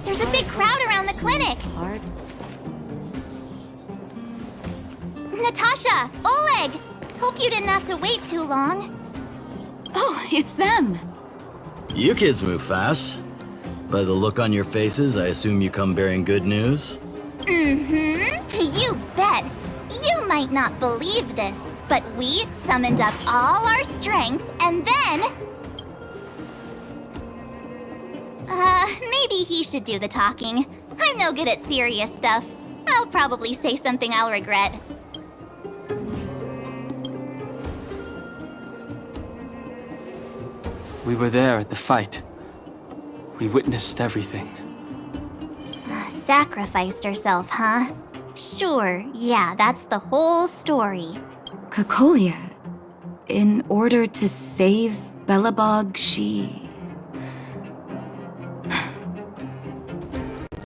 There's a big crowd around the clinic. Hard. Natasha! Oleg! Hope you didn't have to wait too long. Oh, it's them. You kids move fast. By the look on your faces, I assume you come bearing good news? Mm-hmm. You bet. You might not believe this, but we summoned up all our strength and then... maybe he should do the talking. I'm no good at serious stuff. I'll probably say something I'll regret. We were there at the fight. We witnessed everything. Sacrificed herself, huh? Sure, yeah, that's the whole story. Cocolia, in order to save Belobog, she...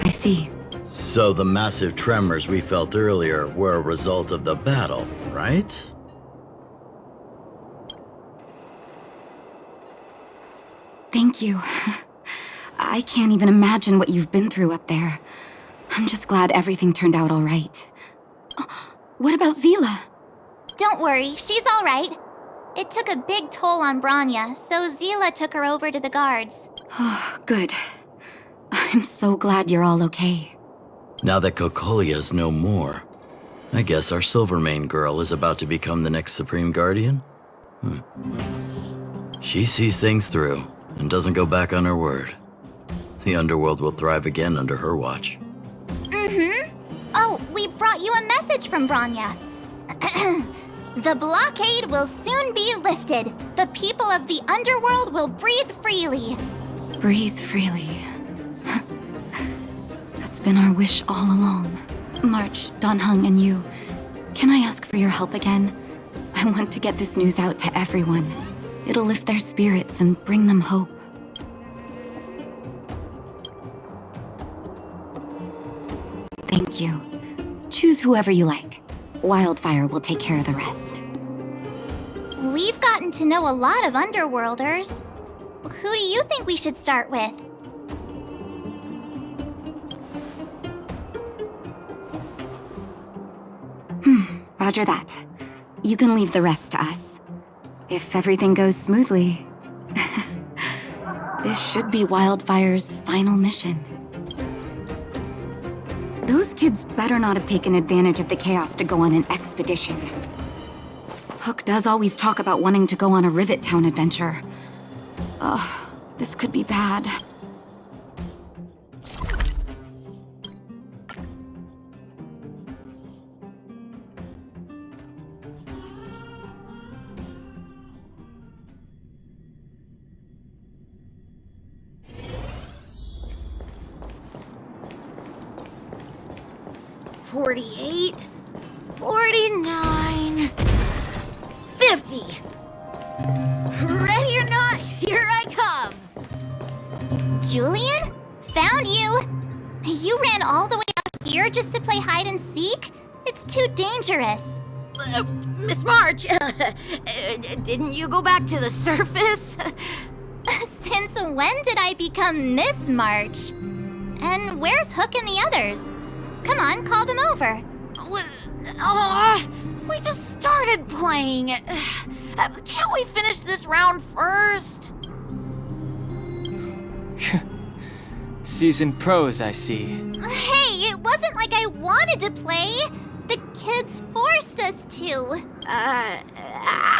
I see. So the massive tremors we felt earlier were a result of the battle, right? Thank you. I can't even imagine what you've been through up there. I'm just glad everything turned out all right. Oh, what about Zila? Don't worry, she's all right. It took a big toll on Branya, so Zila took her over to the guards. Oh, good. I'm so glad you're all okay. Now that Cocolia's no more, I guess our Silvermane girl is about to become the next Supreme Guardian? She sees things through and doesn't go back on her word. The underworld will thrive again under her watch. Mm-hmm. Oh, we brought you a message from Branya. The blockade will soon be lifted. The people of the underworld will breathe freely. Breathe freely. That's been our wish all along. March, Donhung, and you, can I ask for your help again? I want to get this news out to everyone. It'll lift their spirits and bring them hope. Thank you. Choose whoever you like. Wildfire will take care of the rest. We've gotten to know a lot of Underworlders. Who do you think we should start with? Roger that. You can leave the rest to us. If everything goes smoothly. This should be Wildfire's final mission. Those kids better not have taken advantage of the chaos to go on an expedition. Hook does always talk about wanting to go on a Rivet Town adventure. Ugh, this could be bad. $48, $49, $50. Ready or not, here I come. Julian? Found you! You ran all the way out here just to play hide and seek? It's too dangerous. Miss March, didn't you go back to the surface? Since when did I become Miss March? And where's Hook and the others? Come on, call them over. We just started playing. Can't we finish this round first? Seasoned pros, I see. Hey, it wasn't like I wanted to play. The kids forced us to. Actually,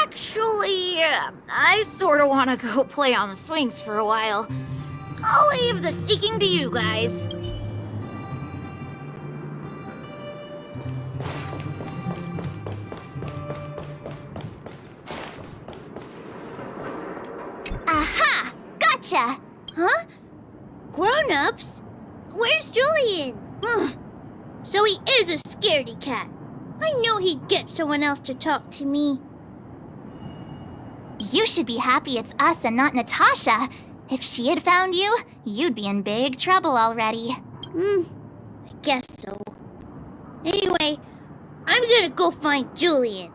I sort of want to go play on the swings for a while. I'll leave the seeking to you guys. Aha! Gotcha! Huh? Grown-ups? Where's Julian? Ugh. So he is a scaredy cat. I knew he'd get someone else to talk to me. You should be happy it's us and not Natasha. If she had found you, you'd be in big trouble already. I guess so. Anyway, I'm gonna go find Julian.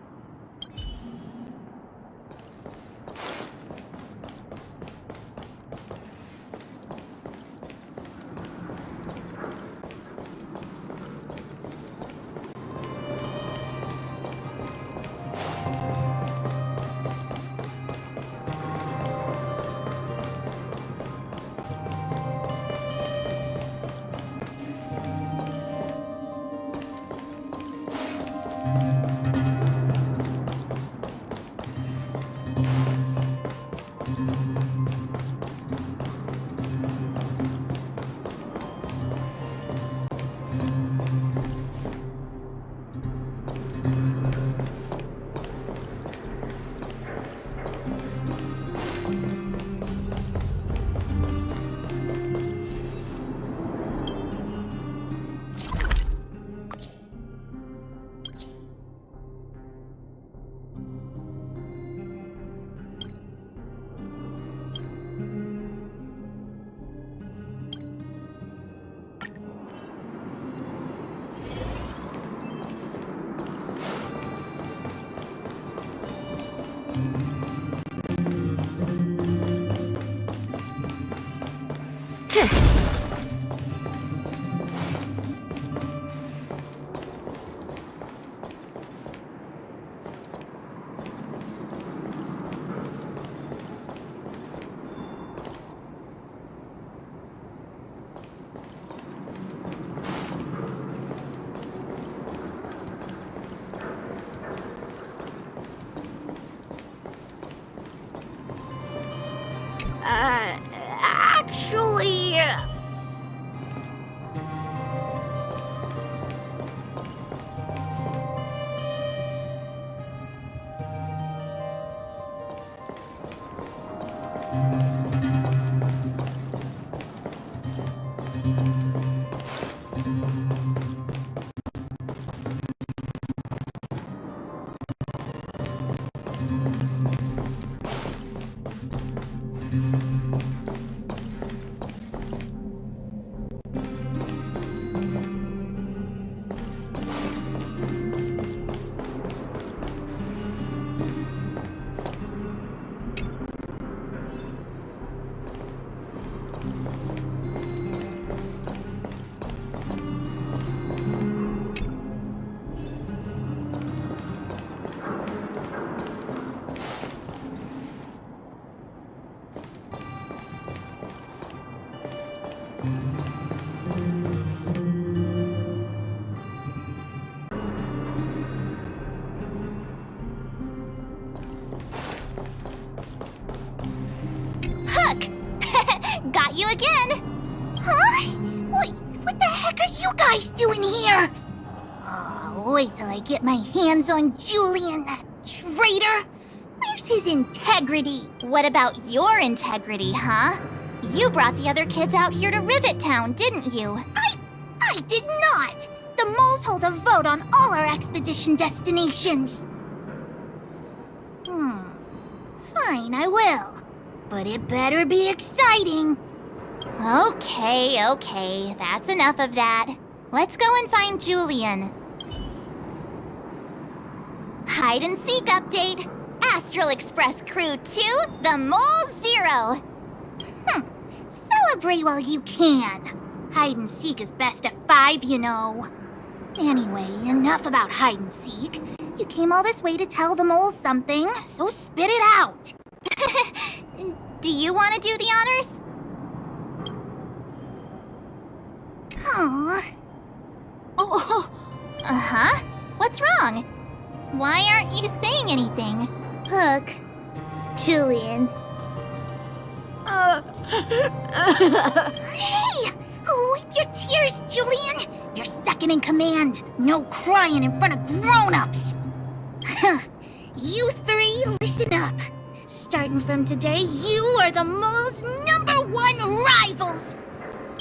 Actually... Hook! Got you again! Huh? What the heck are you guys doing here? Oh, wait till I get my hands on Julian, that traitor! Where's his integrity? What about your integrity, huh? You brought the other kids out here to Rivet Town, didn't you? I did not! The moles hold a vote on all our expedition destinations. Fine, I will. But it better be exciting. Okay, that's enough of that. Let's go and find Julian. Hide and seek update. Astral Express Crew 2, the Mole 0. Celebrate while you can. Hide and seek is best of 5, you know. Anyway, enough about hide and seek. You came all this way to tell the moles something, so spit it out. Do you want to do the honors? Aw. Oh, Uh-huh. What's wrong? Why aren't you saying anything? Hook. Julian. Hey! Wipe your tears, Julian! You're second in command. No crying in front of grown-ups. You three, listen up. Starting from today, you are the mole's #1 rivals!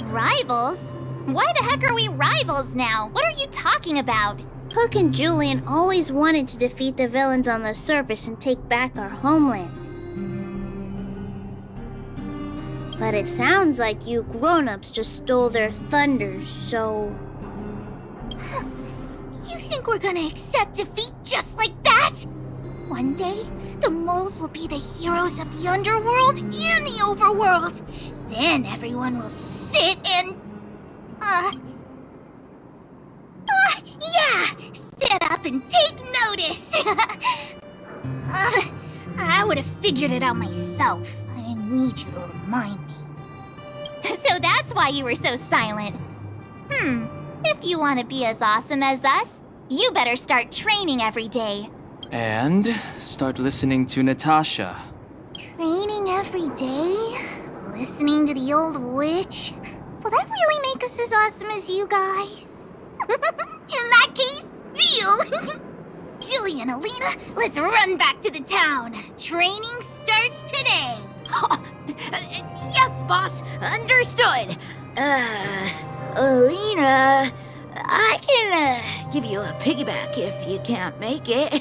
Rivals? Why the heck are we rivals now? What are you talking about? Hook and Julian always wanted to defeat the villains on the surface and take back our homeland. But it sounds like you grown-ups just stole their thunder, so... You think we're gonna accept defeat just like that? One day, the moles will be the heroes of the underworld and the overworld. Then everyone will sit and... yeah! Sit up and take notice! I would have figured it out myself. I didn't need you to remind me. So that's why you were so silent. If you want to be as awesome as us, you better start training every day. And start listening to Natasha. Training every day? Listening to the old witch? Will that really make us as awesome as you guys? In that case, deal! Julie and Alina, let's run back to the town. Training starts today. yes, boss. Understood. Alina, I can give you a piggyback if you can't make it.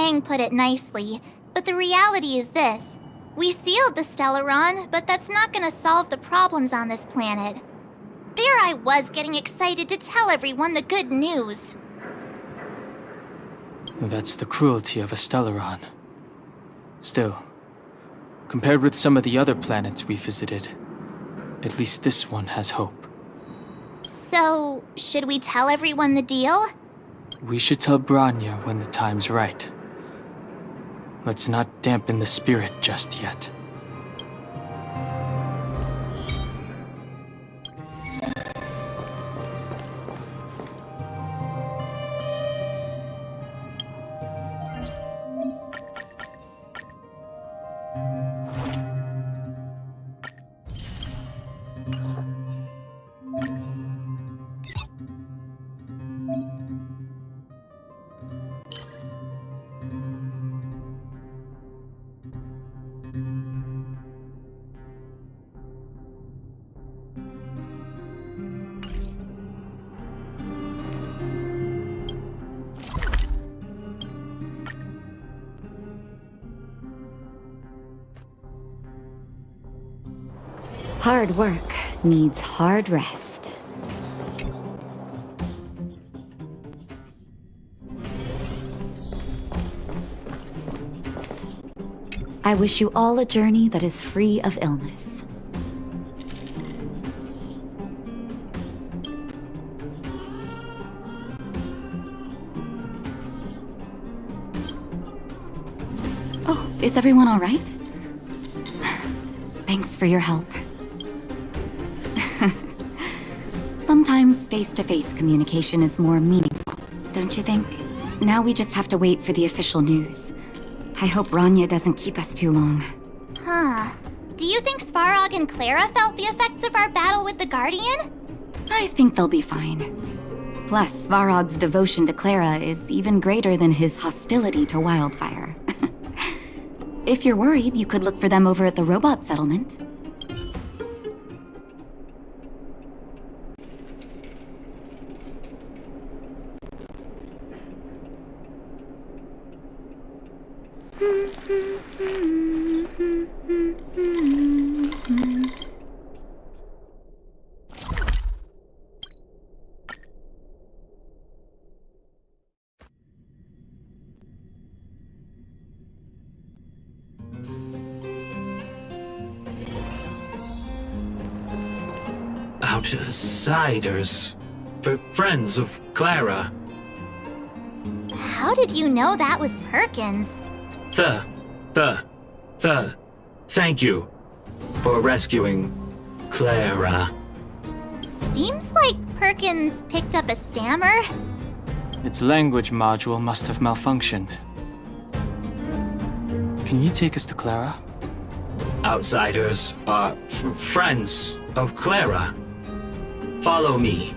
Aang put it nicely, but the reality is this. We sealed the Stellaron, but that's not gonna solve the problems on this planet. There I was getting excited to tell everyone the good news. That's the cruelty of a Stellaron. Still, compared with some of the other planets we visited, at least this one has hope. So, should we tell everyone the deal? We should tell Branya when the time's right. Let's not dampen the spirit just yet. Hard work needs hard rest. I wish you all a journey that is free of illness. Oh, is everyone all right? Thanks for your help. Sometimes face-to-face communication is more meaningful, don't you think? Now we just have to wait for the official news. I hope Rania doesn't keep us too long. Huh. Do you think Svarog and Clara felt the effects of our battle with the Guardian? I think they'll be fine. Plus, Svarog's devotion to Clara is even greater than his hostility to Wildfire. If you're worried, you could look for them over at the robot settlement. Outsiders. Friends of Clara. How did you know that was Perkins? Thank you for rescuing Clara. Seems like Perkins picked up a stammer. Its language module must have malfunctioned. Can you take us to Clara? Outsiders are friends of Clara. Follow me.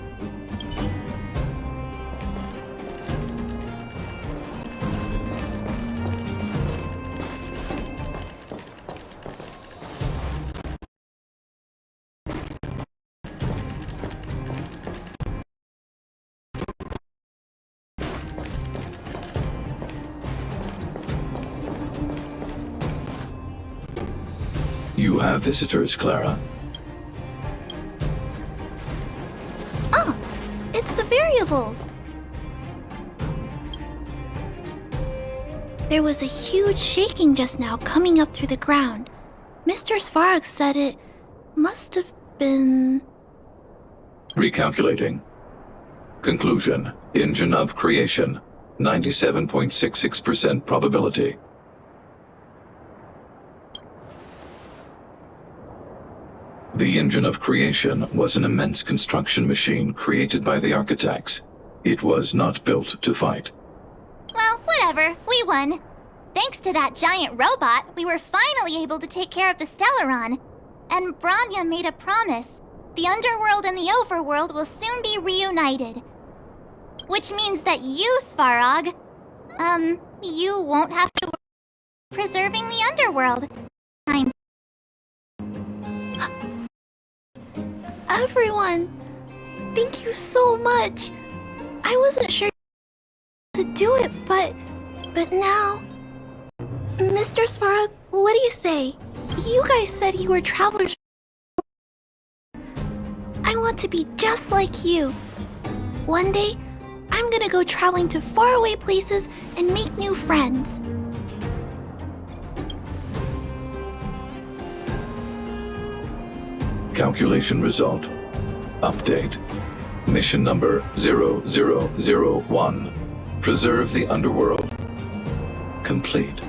You have visitors, Clara. Oh, it's the variables. There was a huge shaking just now coming up through the ground. Mr. Svarog said it must have been... Recalculating. Conclusion. Engine of creation. 97.66% probability. The engine of creation was an immense construction machine created by the architects. It was not built to fight. Well, whatever. We won. Thanks to that giant robot, we were finally able to take care of the Stellaron. And Branya made a promise. The underworld and the overworld will soon be reunited. Which means that you, Svarog, you won't have to worry about preserving the underworld. Everyone, thank you so much. I wasn't sure to do it, but But now... Mr. Svarog, what do you say? You guys said you were travelers. I want to be just like you. One day, I'm gonna go traveling to faraway places and make new friends. Calculation result. Update. Mission number 0001. Preserve the underworld. Complete.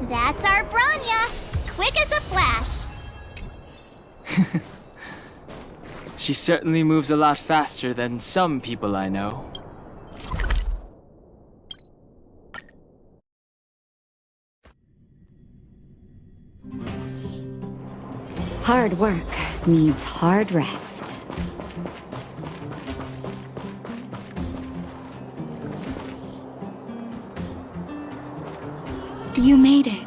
That's our Branya! Quick as a flash! She certainly moves a lot faster than some people I know. Hard work needs hard rest. You made it.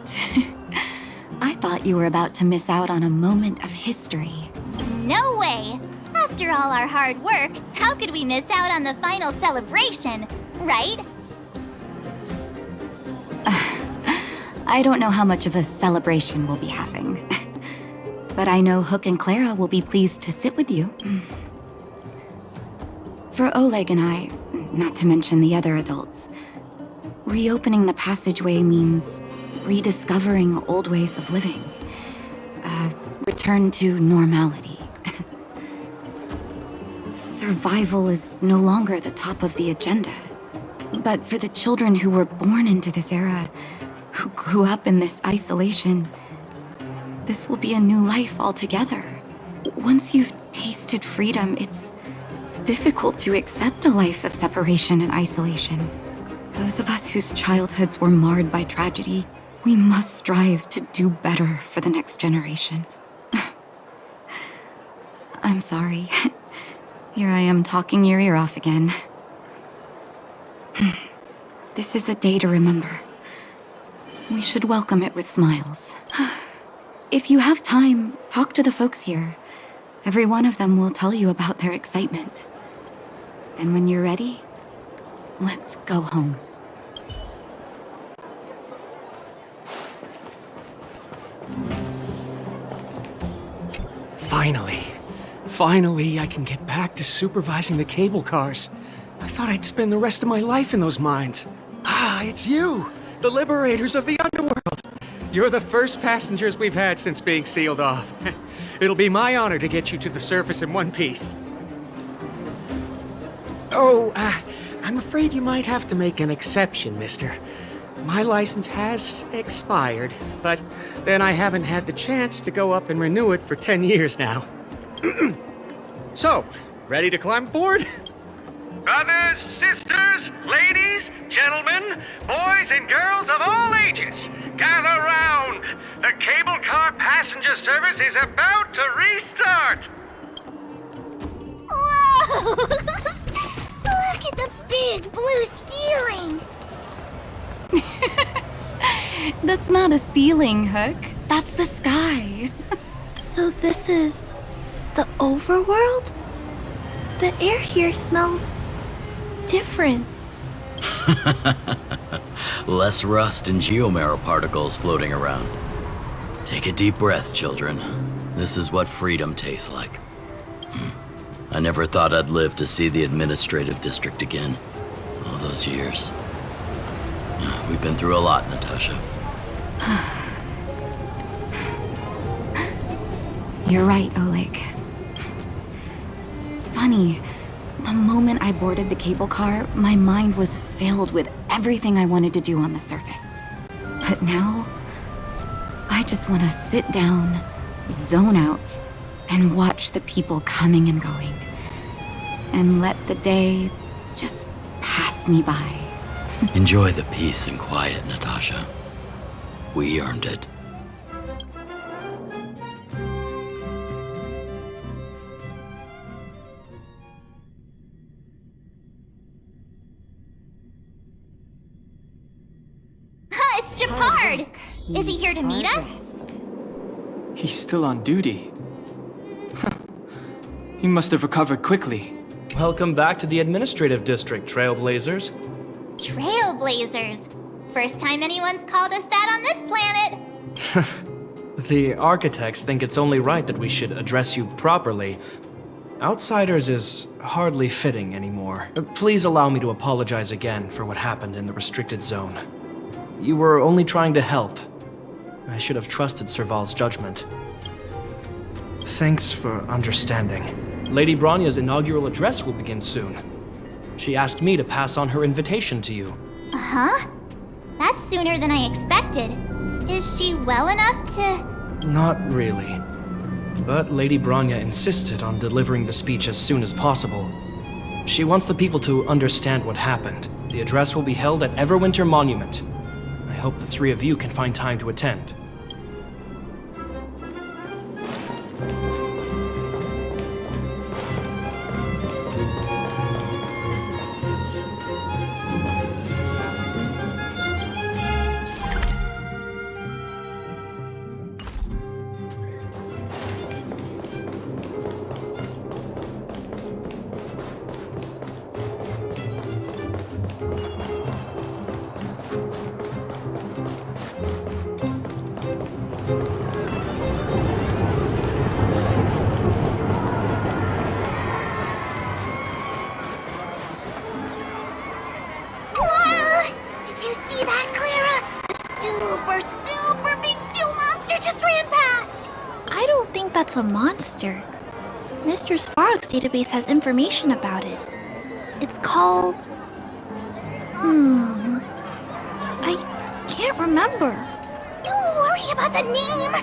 I thought you were about to miss out on a moment of history. No way! After all our hard work, how could we miss out on the final celebration, right? I don't know how much of a celebration we'll be having. But I know Hook and Clara will be pleased to sit with you. For Oleg and I, not to mention the other adults, reopening the passageway means rediscovering old ways of living. Return to normality. Survival is no longer the top of the agenda. But for the children who were born into this era, who grew up in this isolation, this will be a new life altogether. Once you've tasted freedom, it's difficult to accept a life of separation and isolation. Those of us whose childhoods were marred by tragedy, we must strive to do better for the next generation. I'm sorry. Here I am talking your ear off again. This is a day to remember. We should welcome it with smiles. If you have time, talk to the folks here. Every one of them will tell you about their excitement. Then when you're ready, let's go home. Finally, I can get back to supervising the cable cars. I thought I'd spend the rest of my life in those mines. Ah, it's you, the liberators of the underworld. You're the first passengers we've had since being sealed off. It'll be my honor to get you to the surface in one piece. Oh, I'm afraid you might have to make an exception, mister. My license has expired, but then I haven't had the chance to go up and renew it for 10 years now. So, ready to climb aboard? Brothers, sisters, ladies, gentlemen, boys and girls of all ages, gather round. The cable car passenger service is about to restart. Whoa! Look at the big blue ceiling! That's not a ceiling, Hook. That's the sky. So this is the overworld? The air here smells different. Less rust and geomarrow particles floating around. Take a deep breath, children. This is what freedom tastes like. I never thought I'd live to see the administrative district again. All those years. We've been through a lot, Natasha. You're right, Oleg. It's funny. The moment I boarded the cable car, my mind was filled with everything I wanted to do on the surface. But now, I just want to sit down, zone out, and watch the people coming and going. And let the day just pass me by. Enjoy the peace and quiet, Natasha. We earned it. It's Japard! Is he here to meet us? He's still on duty. He must have recovered quickly. Welcome back to the Administrative District, Trailblazers. Trailblazers. First time anyone's called us that on this planet. The architects think it's only right that we should address you properly. Outsiders is hardly fitting anymore. Please allow me to apologize again for what happened in the restricted zone. You were only trying to help. I should have trusted Serval's judgment. Thanks for understanding. Lady Bronya's inaugural address will begin soon. She asked me to pass on her invitation to you. Uh-huh. That's sooner than I expected. Is she well enough to... Not really. But Lady Bronya insisted on delivering the speech as soon as possible. She wants the people to understand what happened. The address will be held at Everwinter Monument. I hope the three of you can find time to attend. Did you see that, Clara? A super big steel monster just ran past! I don't think that's a monster. Mr. Svarog's database has information about it. It's called... I can't remember. Don't worry about the name. The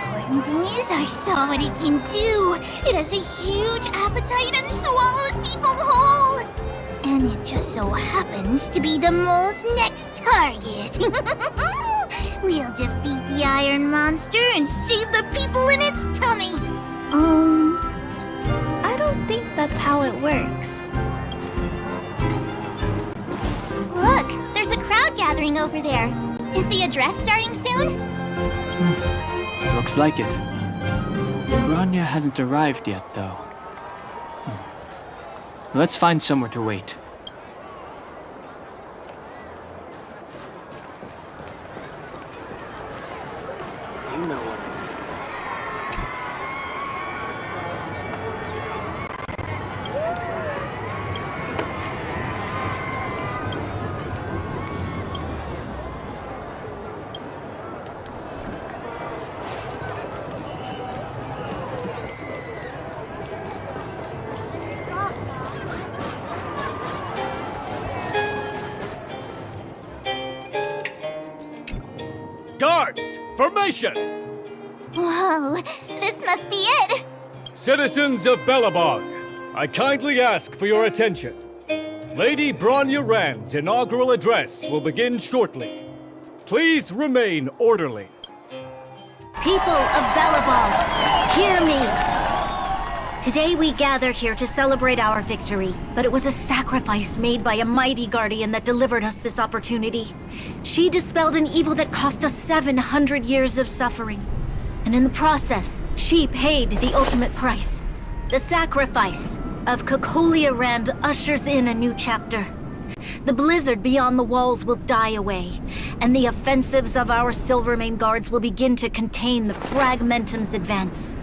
important thing is I saw what it can do. It has a huge appetite and swallows people whole. And it just so happens to be the mole's next target. We'll defeat the iron monster and save the people in its tummy. I don't think that's how it works. Look, there's a crowd gathering over there. Is the address starting soon? Looks like it. Bronya hasn't arrived yet, though. Let's find somewhere to wait. You know what I mean. Guards! Formation! Whoa, this must be it! Citizens of Belobog, I kindly ask for your attention. Lady Bronya Rand's inaugural address will begin shortly. Please remain orderly. People of Belobog, hear me! Today we gather here to celebrate our victory, but it was a sacrifice made by a mighty guardian that delivered us this opportunity. She dispelled an evil that cost us 700 years of suffering. And in the process, she paid the ultimate price. The sacrifice of Kokolia Rand ushers in a new chapter. The blizzard beyond the walls will die away, and the offensives of our Silvermane guards will begin to contain the Fragmentum's advance.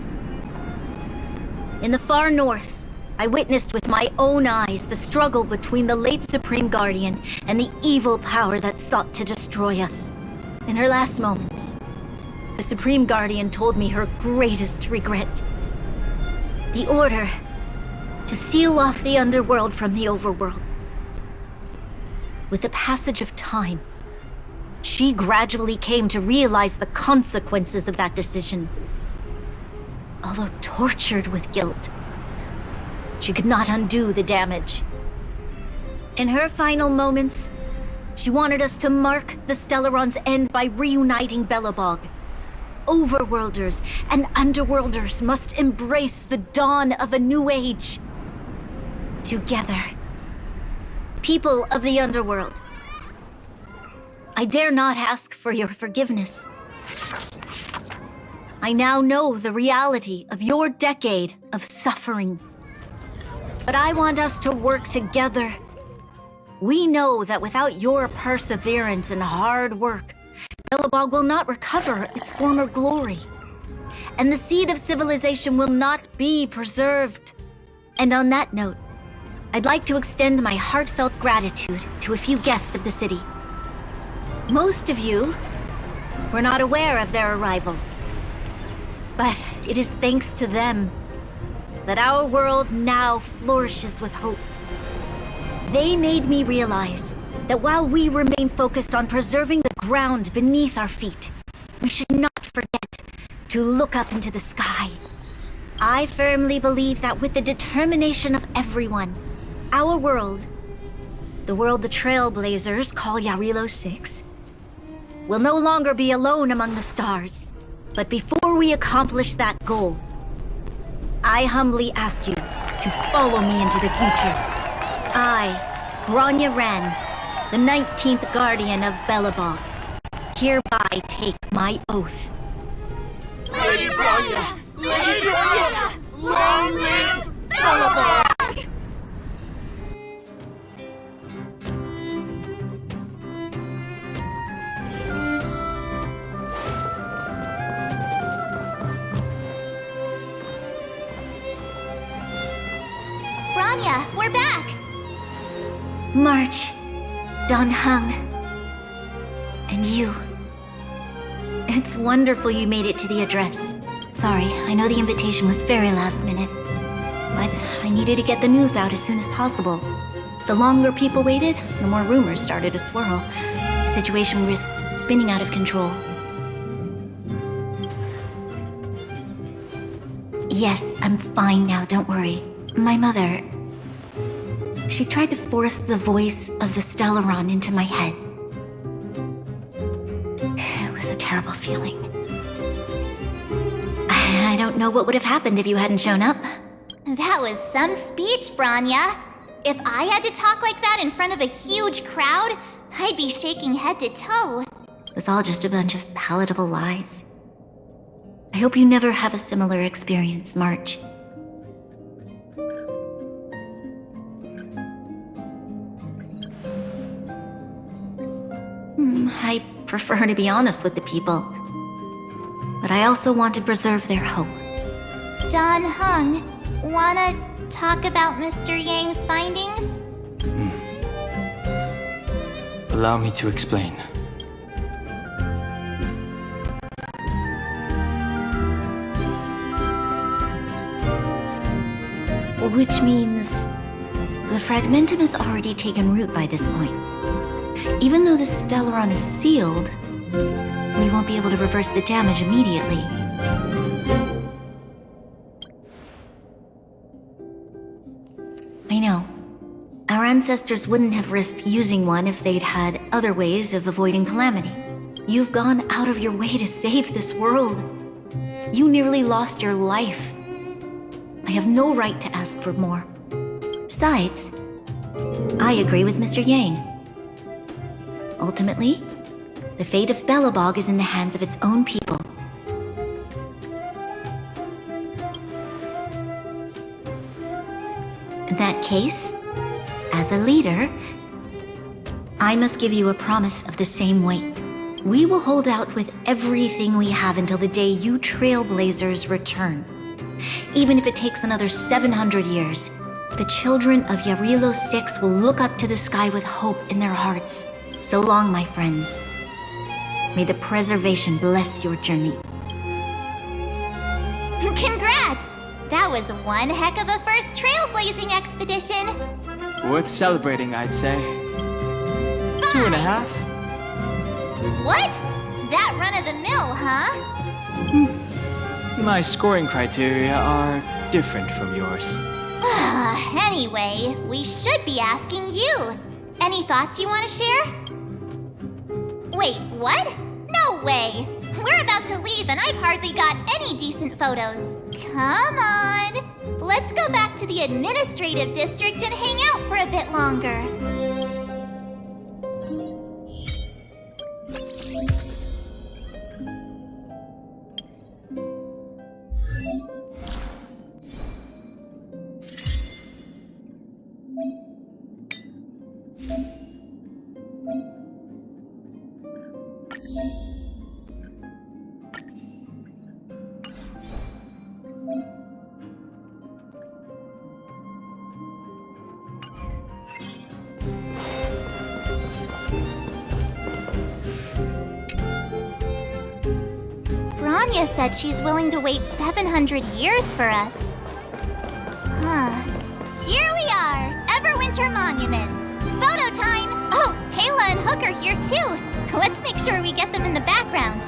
In the far north, I witnessed with my own eyes the struggle between the late Supreme Guardian and the evil power that sought to destroy us. In her last moments, the Supreme Guardian told me her greatest regret. The order to seal off the underworld from the overworld. With the passage of time, she gradually came to realize the consequences of that decision. Although tortured with guilt, she could not undo the damage. In her final moments, she wanted us to mark the Stellaron's end by reuniting Belobog. Overworlders and Underworlders must embrace the dawn of a new age. Together. People of the Underworld, I dare not ask for your forgiveness. I now know the reality of your decade of suffering. But I want us to work together. We know that without your perseverance and hard work, Belobog will not recover its former glory. And the seed of civilization will not be preserved. And on that note, I'd like to extend my heartfelt gratitude to a few guests of the city. Most of you were not aware of their arrival. But it is thanks to them that our world now flourishes with hope. They made me realize that while we remain focused on preserving the ground beneath our feet, we should not forget to look up into the sky. I firmly believe that with the determination of everyone, our world, the world the Trailblazers call Jarilo VI, will no longer be alone among the stars. But before we accomplish that goal, I humbly ask you to follow me into the future. I, Bronya Rand, the 19th Guardian of Belobog, hereby take my oath. Lady Bronya! Lady Bronya! Long live Belobog! Bronya, we're back! March, Dan Heng, and you. It's wonderful you made it to the address. Sorry, I know the invitation was very last minute, but I needed to get the news out as soon as possible. The longer people waited, the more rumors started to swirl. The situation risked spinning out of control. Yes, I'm fine now, don't worry. My mother... she tried to force the voice of the Stellaron into my head. It was a terrible feeling. I don't know what would have happened if you hadn't shown up. That was some speech, Bronya. If I had to talk like that in front of a huge crowd, I'd be shaking head to toe. It was all just a bunch of palatable lies. I hope you never have a similar experience, March. I prefer to be honest with the people. But I also want to preserve their hope. Dan Heng, wanna talk about Mr. Yang's findings? Allow me to explain. Which means the Fragmentum has already taken root by this point. Even though the Stellaron is sealed, we won't be able to reverse the damage immediately. I know. Our ancestors wouldn't have risked using one if they'd had other ways of avoiding calamity. You've gone out of your way to save this world. You nearly lost your life. I have no right to ask for more. Besides, I agree with Mr. Yang. Ultimately, the fate of Belobog is in the hands of its own people. In that case, as a leader, I must give you a promise of the same weight. We will hold out with everything we have until the day you Trailblazers return. Even if it takes another 700 years, the children of Jarilo VI will look up to the sky with hope in their hearts. So long, my friends. May the preservation bless your journey. Congrats! That was one heck of a first trailblazing expedition. Worth celebrating, I'd say. 2.5? What? That run of the mill, huh? My scoring criteria are different from yours. Anyway, we should be asking you. Any thoughts you want to share? Wait, what? No way! We're about to leave and I've hardly got any decent photos. Come on! Let's go back to the administrative district and hang out for a bit longer. Branya said she's willing to wait 700 years for us. Huh. Here we are, Everwinter Monument. Photo time! Oh, Kayla and Hook are here too. Let's make sure we get them in the background.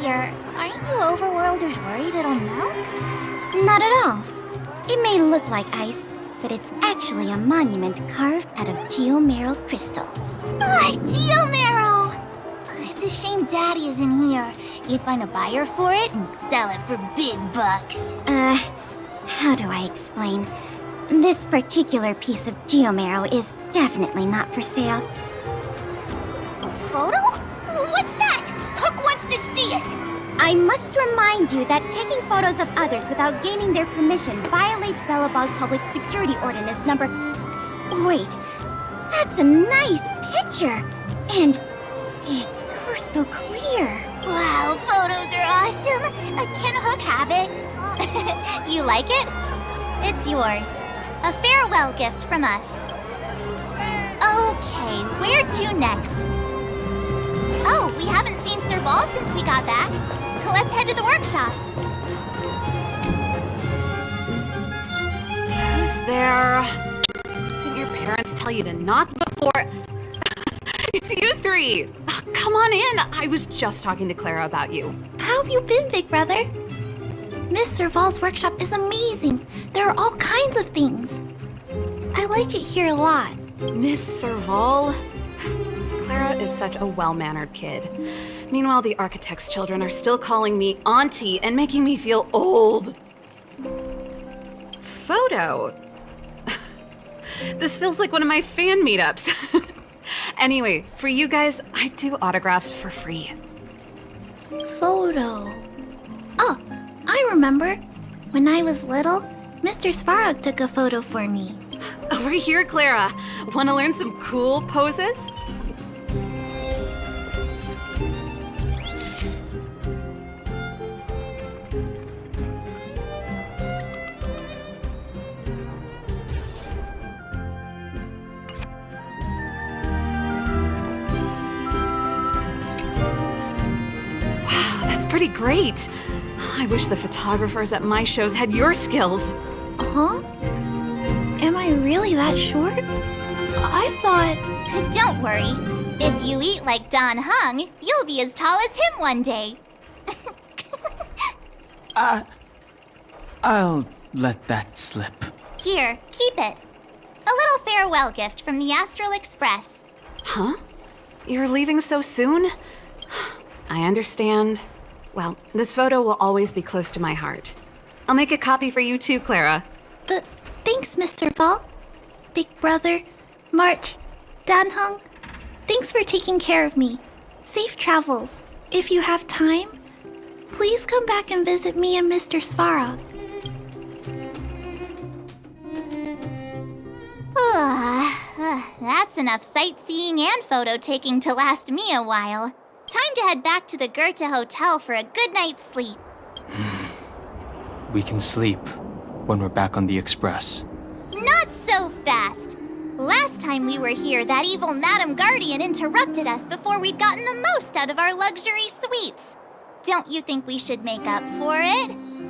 Here, aren't you overworlders worried it'll melt? Not at all. It may look like ice, but it's actually a monument carved out of geomeral crystal. Ah, geomarrow! It's a shame Daddy isn't here. You'd find a buyer for it and sell it for big bucks. How do I explain? This particular piece of geomarrow is definitely not for sale. A photo? What's that? Hook wants to see it! I must remind you that taking photos of others without gaining their permission violates Belobog Public Security Ordinance number... Wait, that's a nice picture! And it's crystal clear. Wow, photos are awesome! Can Hook have it? You like it? It's yours. A farewell gift from us. Okay, where to next? Oh, we haven't seen Serval since we got back. Let's head to the workshop. Who's there? Didn't your parents tell you to knock before... It's you three! Come on in! I was just talking to Clara about you. How have you been, big brother? Miss Serval's workshop is amazing. There are all kinds of things. I like it here a lot. Miss Serval? Clara is such a well-mannered kid. Meanwhile, the architect's children are still calling me auntie and making me feel old. Photo? This feels like one of my fan meetups. Anyway, for you guys, I do autographs for free. Photo. Oh, I remember. When I was little, Mr. Svarog took a photo for me. Over here, Clara. Want to learn some cool poses? Pretty great. I wish the photographers at my shows had your skills. Huh? Am I really that short? I thought... Don't worry. If you eat like Don Hung, you'll be as tall as him one day. I'll let that slip. Here, keep it. A little farewell gift from the Astral Express. Huh? You're leaving so soon? I understand. Well, this photo will always be close to my heart. I'll make a copy for you too, Clara. Thanks, Mr. Val. Big brother, March, Danhung. Thanks for taking care of me. Safe travels. If you have time, please come back and visit me and Mr. Svarog. That's enough sightseeing and photo taking to last me a while. Time to head back to the Goethe Hotel for a good night's sleep. We can sleep. when we're back on the Express. Not so fast! Last time we were here, that evil Madam Guardian interrupted us before we'd gotten the most out of our luxury suites. Don't you think we should make up for it?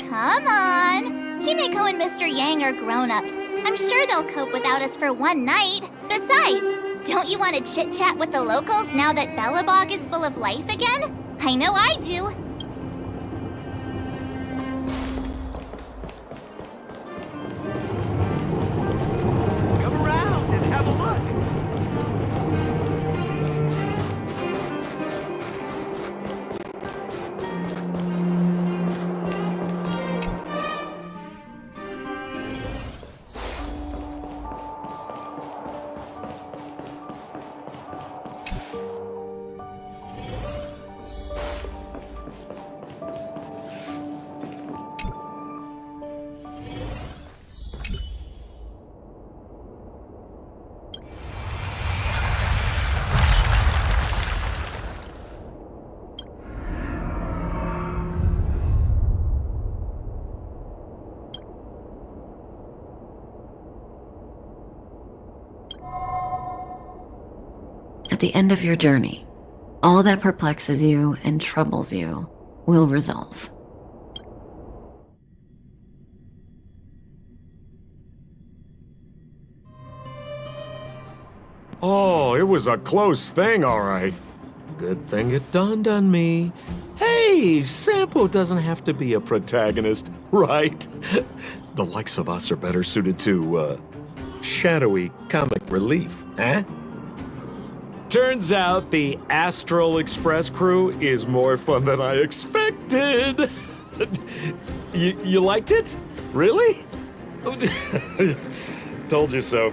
Come on! Himeko and Mr. Yang are grown-ups. I'm sure they'll cope without us for one night. Besides, don't you want to chit-chat with the locals now that Belobog is full of life again? I know I do. Come around and have a look. At the end of your journey, all that perplexes you and troubles you will resolve. Oh, it was a close thing, all right. Good thing it dawned on me. Hey, Sampo doesn't have to be a protagonist, right? The likes of us are better suited to, shadowy comic relief, eh? Turns out the Astral Express crew is more fun than I expected. You liked it? Really? Told you so.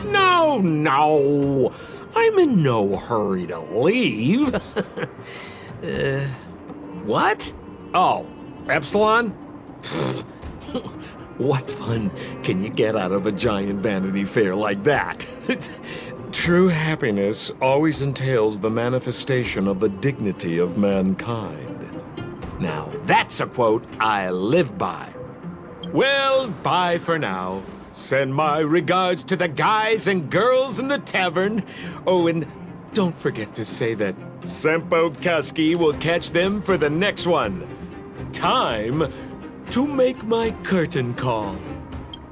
No! I'm in no hurry to leave. What? Oh, Epsilon? What fun can you get out of a giant Vanity Fair like that? True happiness always entails the manifestation of the dignity of mankind. Now, that's a quote I live by. Well, bye for now. Send my regards to the guys and girls in the tavern. Oh, and don't forget to say that Sempo Kasky will catch them for the next one. Time to make my curtain call.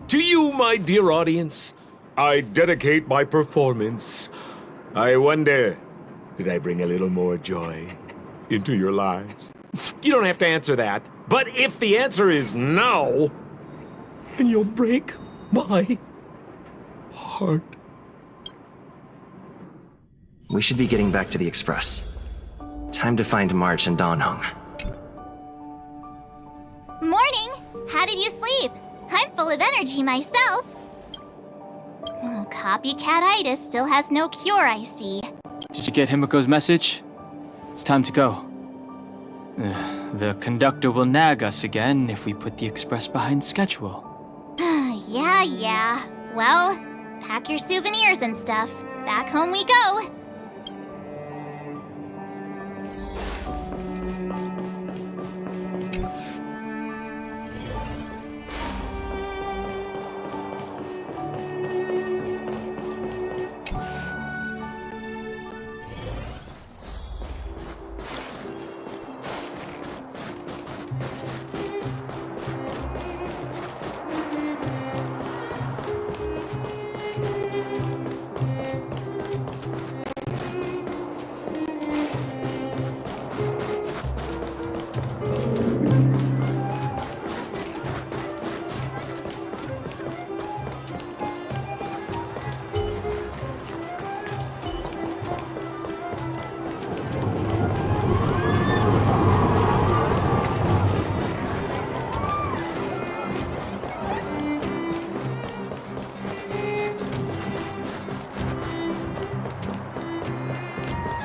To you, my dear audience, I dedicate my performance. I wonder, did I bring a little more joy into your lives? You don't have to answer that. But if the answer is no, then you'll break my heart. We should be getting back to the Express. Time to find March and Donhung. Morning! How did you sleep? I'm full of energy myself. Oh, copycat-itis still has no cure, I see. Did you get Himiko's message? It's time to go. The conductor will nag us again if we put the Express behind schedule. Yeah. Well, pack your souvenirs and stuff. Back home we go.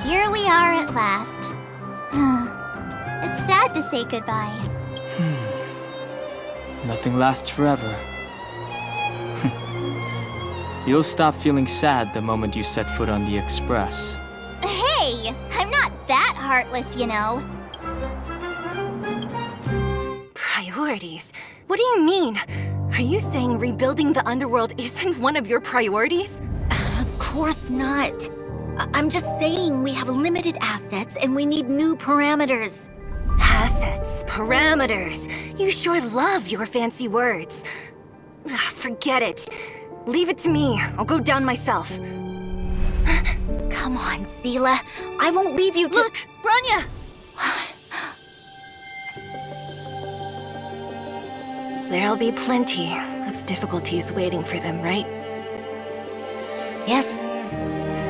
Here we are at last. It's sad to say goodbye. Nothing lasts forever. You'll stop feeling sad the moment you set foot on the Express. Hey, I'm not that heartless, you know. Priorities? What do you mean? Are you saying rebuilding the underworld isn't one of your priorities? Of course not. I'm just saying we have limited assets and we need new parameters. Assets, parameters. You sure love your fancy words. Forget it. Leave it to me. I'll go down myself. Come on, Seela. I won't leave you to— Look, Bronya! There'll be plenty of difficulties waiting for them, right? Yes.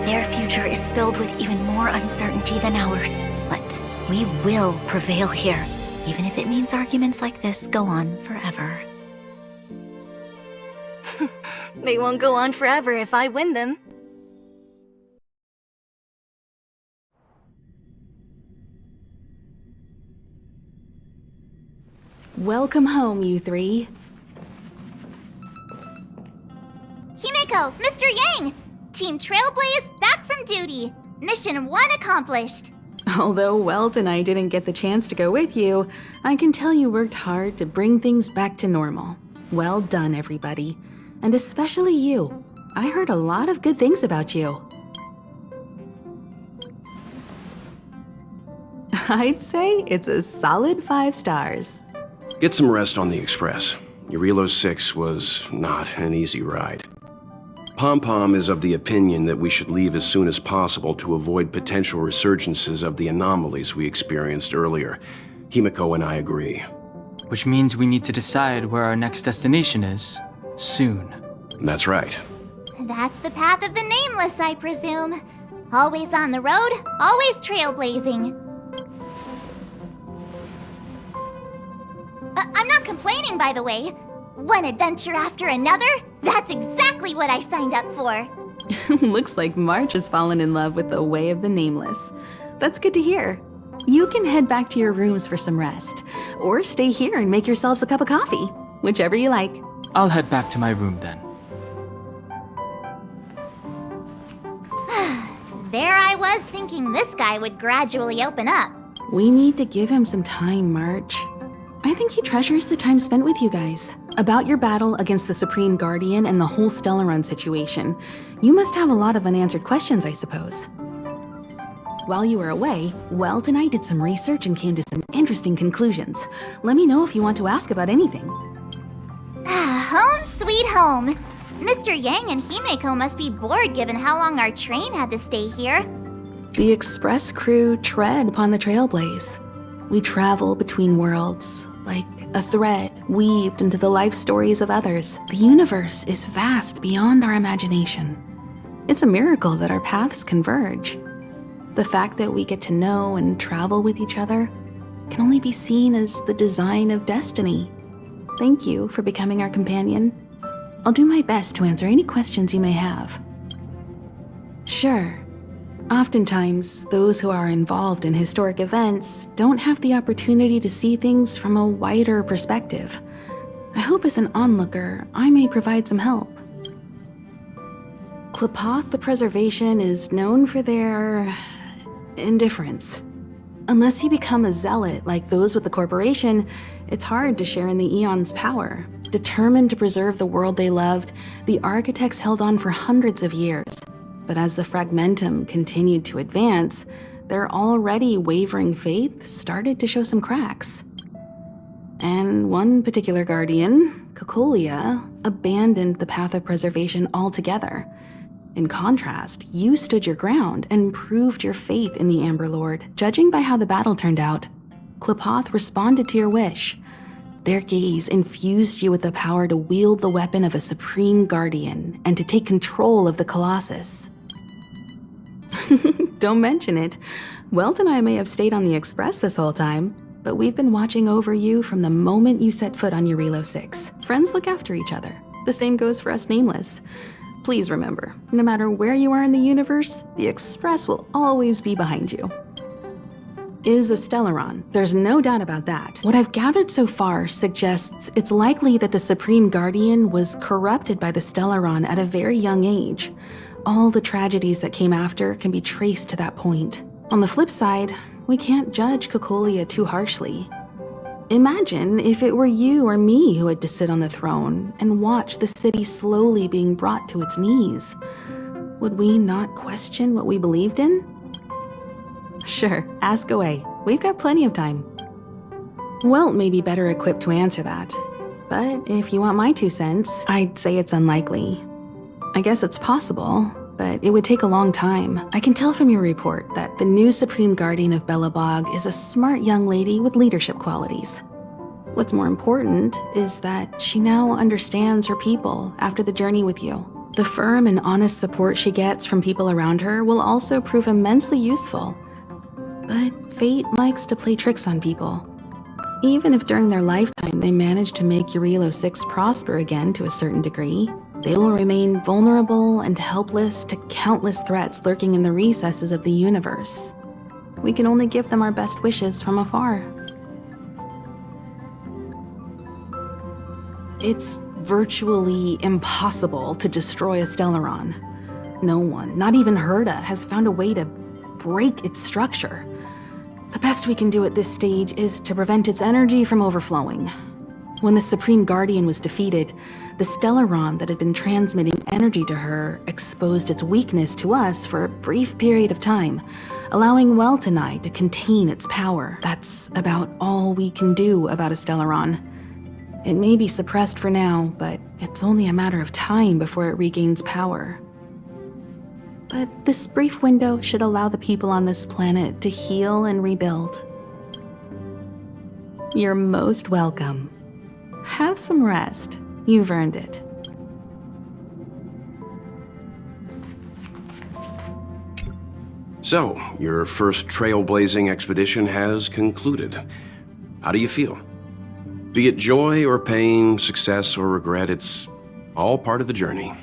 Their future is filled with even more uncertainty than ours. But we will prevail here, even if it means arguments like this go on forever. They won't go on forever if I win them. Welcome home, you three. Himeko, Mr. Yang! Team Trailblaze back from duty. Mission 1 accomplished. Although Welt and I didn't get the chance to go with you, I can tell you worked hard to bring things back to normal. Well done, everybody. And especially you. I heard a lot of good things about you. I'd say it's a solid 5 stars. Get some rest on the Express. Jarilo VI was not an easy ride. Pom-Pom is of the opinion that we should leave as soon as possible to avoid potential resurgences of the anomalies we experienced earlier. Himeko and I agree. Which means we need to decide where our next destination is, soon. That's right. That's the path of the Nameless, I presume. Always on the road, always trailblazing. I'm not complaining, by the way. One adventure after another? That's exactly what I signed up for. Looks like March has fallen in love with the way of the Nameless. That's good to hear. You can head back to your rooms for some rest, or stay here and make yourselves a cup of coffee, whichever you like. I'll head back to my room then. There I was thinking this guy would gradually open up. We need to give him some time, March. I think he treasures the time spent with you guys. About your battle against the Supreme Guardian and the whole Stellaron situation, you must have a lot of unanswered questions, I suppose. While you were away, Welt and I did some research and came to some interesting conclusions. Let me know if you want to ask about anything. Home sweet home. Mr. Yang and Himeko must be bored given how long our train had to stay here. The Express crew tread upon the Trailblaze. We travel between worlds, like a thread weaved into the life stories of others. The universe is vast beyond our imagination. It's a miracle that our paths converge. The fact that we get to know and travel with each other can only be seen as the design of destiny. Thank you for becoming our companion. I'll do my best to answer any questions you may have. Sure. Oftentimes, those who are involved in historic events don't have the opportunity to see things from a wider perspective. I hope as an onlooker, I may provide some help. Qlipoth the Preservation is known for their indifference. Unless you become a zealot like those with the corporation, it's hard to share in the Aeon's power. Determined to preserve the world they loved, the architects held on for hundreds of years. But as the Fragmentum continued to advance, their already wavering faith started to show some cracks. And one particular guardian, Cocolia, abandoned the path of preservation altogether. In contrast, you stood your ground and proved your faith in the Amber Lord. Judging by how the battle turned out, Qlipoth responded to your wish. Their gaze infused you with the power to wield the weapon of a supreme guardian and to take control of the Colossus. Don't mention it. Welt and I may have stayed on the Express this whole time, but we've been watching over you from the moment you set foot on Jarilo VI. Friends look after each other. The same goes for us Nameless. Please remember, no matter where you are in the universe, the Express will always be behind you. Is a Stellaron. There's no doubt about that. What I've gathered so far suggests it's likely that the Supreme Guardian was corrupted by the Stellaron at a very young age. All the tragedies that came after can be traced to that point. On the flip side, we can't judge Cocolia too harshly. Imagine if it were you or me who had to sit on the throne and watch the city slowly being brought to its knees. Would we not question what we believed in? Sure, ask away. We've got plenty of time. Welt may be better equipped to answer that. But if you want my 2 cents, I'd say it's unlikely. I guess it's possible, but it would take a long time. I can tell from your report that the new Supreme Guardian of Belobog is a smart young lady with leadership qualities. What's more important is that she now understands her people after the journey with you. The firm and honest support she gets from people around her will also prove immensely useful. But fate likes to play tricks on people. Even if during their lifetime they manage to make Jarilo VI prosper again to a certain degree, they will remain vulnerable and helpless to countless threats lurking in the recesses of the universe. We can only give them our best wishes from afar. It's virtually impossible to destroy a Stellaron. No one, not even Herda, has found a way to break its structure. The best we can do at this stage is to prevent its energy from overflowing. When the Supreme Guardian was defeated, the Stellaron that had been transmitting energy to her exposed its weakness to us for a brief period of time, allowing Welt and I to contain its power. That's about all we can do about a Stellaron. It may be suppressed for now, but it's only a matter of time before it regains power. But this brief window should allow the people on this planet to heal and rebuild. You're most welcome. Have some rest. You've earned it. So, your first trailblazing expedition has concluded. How do you feel? Be it joy or pain, success or regret, it's all part of the journey.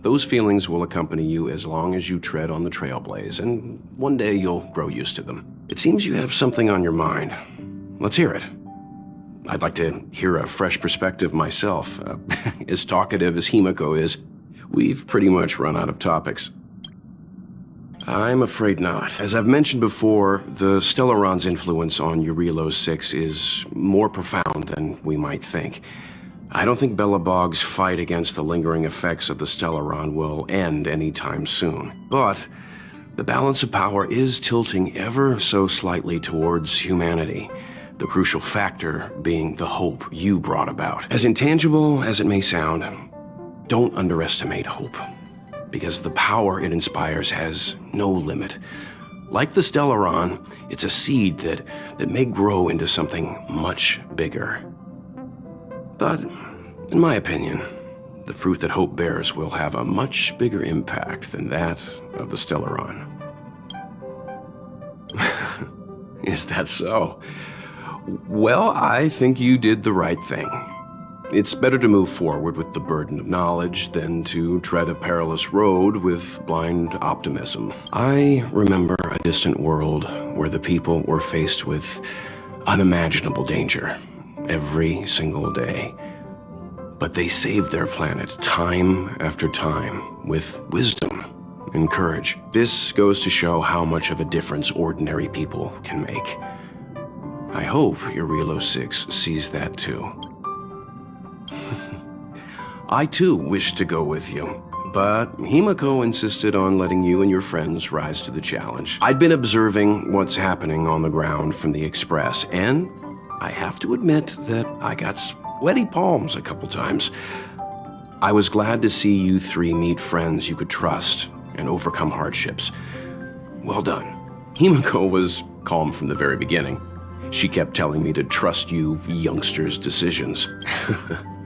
Those feelings will accompany you as long as you tread on the trailblaze, and one day you'll grow used to them. It seems you have something on your mind. Let's hear it. I'd like to hear a fresh perspective myself. As talkative as Himiko is, we've pretty much run out of topics. I'm afraid not. As I've mentioned before, the Stellaron's influence on Jarilo VI is more profound than we might think. I don't think Belobog's fight against the lingering effects of the Stellaron will end anytime soon. But the balance of power is tilting ever so slightly towards humanity, the crucial factor being the hope you brought about. As intangible as it may sound, don't underestimate hope, because the power it inspires has no limit. Like the Stellaron, it's a seed that may grow into something much bigger. But, in my opinion, the fruit that hope bears will have a much bigger impact than that of the Stellaron. Is that so? Well, I think you did the right thing. It's better to move forward with the burden of knowledge than to tread a perilous road with blind optimism. I remember a distant world where the people were faced with unimaginable danger every single day. But they saved their planet time after time with wisdom and courage. This goes to show how much of a difference ordinary people can make. I hope Jarilo VI sees that too. I too wish to go with you, but Himiko insisted on letting you and your friends rise to the challenge. I'd been observing what's happening on the ground from the Express, and I have to admit that I got sweaty palms a couple times. I was glad to see you three meet friends you could trust and overcome hardships. Well done. Himiko was calm from the very beginning. She kept telling me to trust you youngsters' decisions.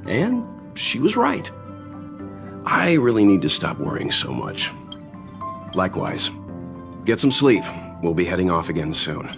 And she was right. I really need to stop worrying so much. Likewise. Get some sleep. We'll be heading off again soon.